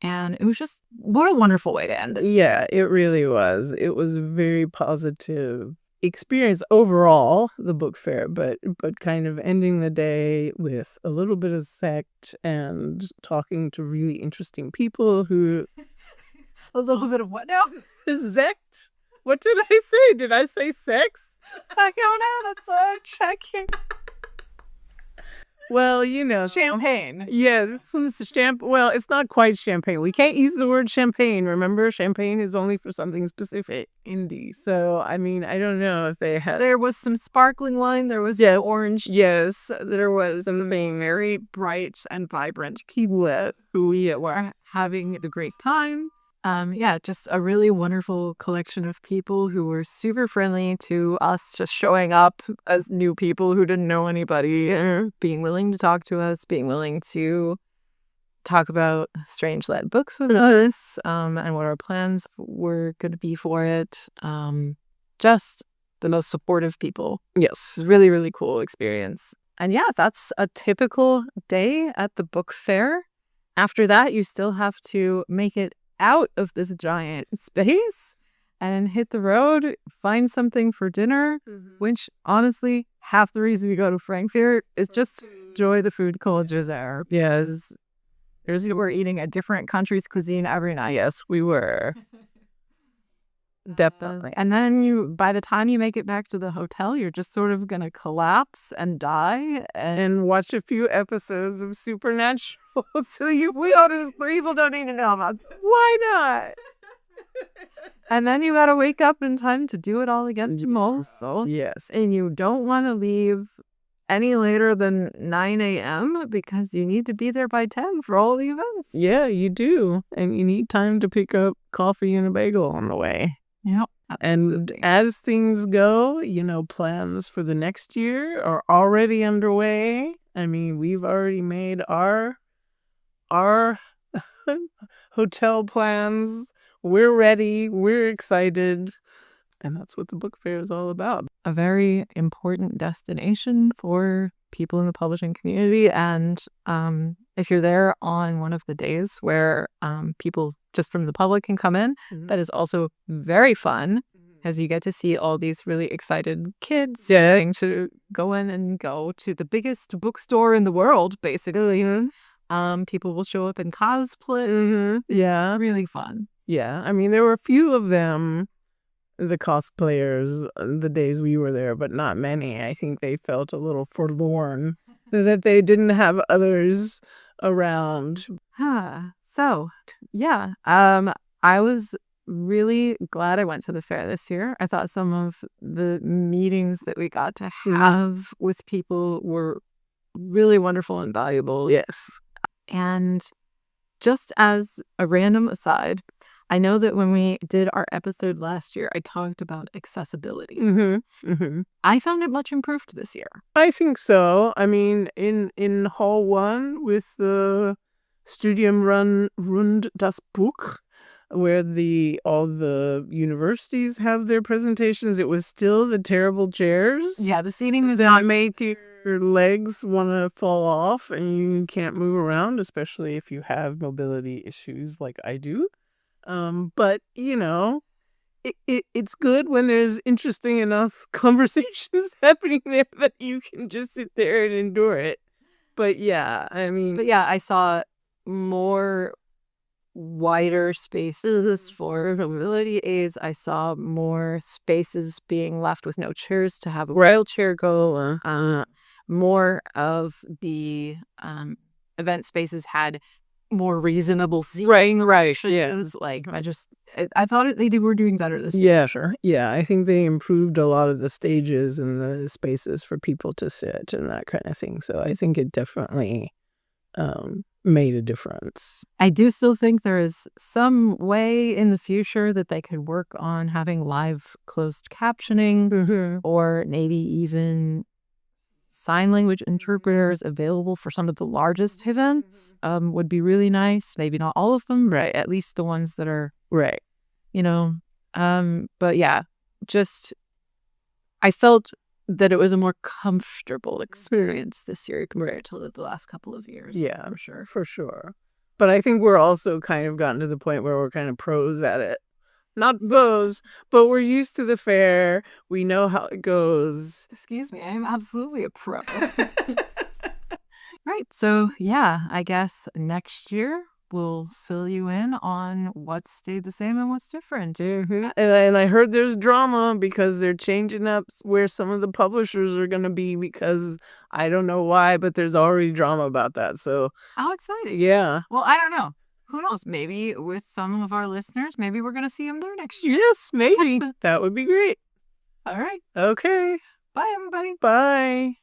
And it was just, what a wonderful way to end it. Yeah, it really was. It was a very positive experience overall, the book fair, but kind of ending the day with a little bit of sect and talking to really interesting people who... A little bit of what now? Sect? What did I say? Did I say sex? I don't know. That's checking. Well, Champagne. Yeah, well, it's not quite champagne. We can't use the word champagne, remember? Champagne is only for something specific, indie. So, I mean, I don't know if they had... There was some sparkling wine. There was orange juice. There was something very bright and vibrant people who we were having a great time. Just a really wonderful collection of people who were super friendly to us, just showing up as new people who didn't know anybody, being willing to talk to us, being willing to talk about strange-led books with us, and what our plans were going to be for it. Just the most supportive people. Yes. It was a really, really cool experience. And that's a typical day at the book fair. After that, you still have to make it out of this giant space and hit the road, find something for dinner, which honestly, half the reason we go to Frankfurt is just enjoy the food culture there. Yes. We're eating a different country's cuisine every night. Yes, we were. Definitely. And then by the time you make it back to the hotel, you're just sort of going to collapse and die and watch a few episodes of Supernatural. So people don't need to know about this. Why not? And then you got to wake up in time to do it all again tomorrow. Yes. And you don't want to leave any later than 9 a.m. because you need to be there by 10 for all the events. Yeah, you do. And you need time to pick up coffee and a bagel on the way. Yep. And as things go, plans for the next year are already underway. I mean, we've already made our hotel plans. We're ready. We're excited. And that's what the book fair is all about. A very important destination for people in the publishing community. And if you're there on one of the days where people just from the public can come in, that is also very fun, as you get to see all these really excited kids to go in and go to the biggest bookstore in the world, basically. People will show up in cosplay. Yeah. Really fun. Yeah. I mean, there were a few of them, the cosplayers, the days we were there, but not many. I think they felt a little forlorn that they didn't have others around. So, I was really glad I went to the fair this year. I thought some of the meetings that we got to have with people were really wonderful and valuable. Yes. And just as a random aside, I know that when we did our episode last year, I talked about accessibility. I found it much improved this year. I think so. I mean, in Hall 1 with the Studium Rund das Buch, where all the universities have their presentations. It was still the terrible chairs. Yeah, the seating is That make your legs want to fall off and you can't move around, especially if you have mobility issues like I do. But, it's good when there's interesting enough conversations happening there that you can just sit there and endure it. But yeah, I mean... But yeah, I saw more wider spaces for mobility aids. I saw more spaces being left with no chairs to have a wheelchair go. More of the event spaces had more reasonable seating. Right. Yeah. It was like, I thought they were doing better this year. Yeah, sure. Yeah, I think they improved a lot of the stages and the spaces for people to sit and that kind of thing. So I think it definitely made a difference. I do still think there is some way in the future that they could work on having live closed captioning or maybe even sign language interpreters available for some of the largest events would be really nice. Maybe not all of them, but at least the ones that are Right. But yeah, just I felt that it was a more comfortable experience this year compared to the last couple of years. Yeah, for sure. For sure. But I think we're also kind of gotten to the point where we're kind of pros at it. Not pros, but we're used to the fair. We know how it goes. Excuse me, I'm absolutely a pro. Right, so yeah, I guess next year we'll fill you in on what stayed the same and what's different. And I heard there's drama because they're changing up where some of the publishers are going to be because I don't know why, but there's already drama about that. So how exciting. Yeah. Well, I don't know. Who knows? Maybe with some of our listeners, maybe we're going to see them there next year. Yes, maybe. That would be great. All right. Okay. Bye, everybody. Bye.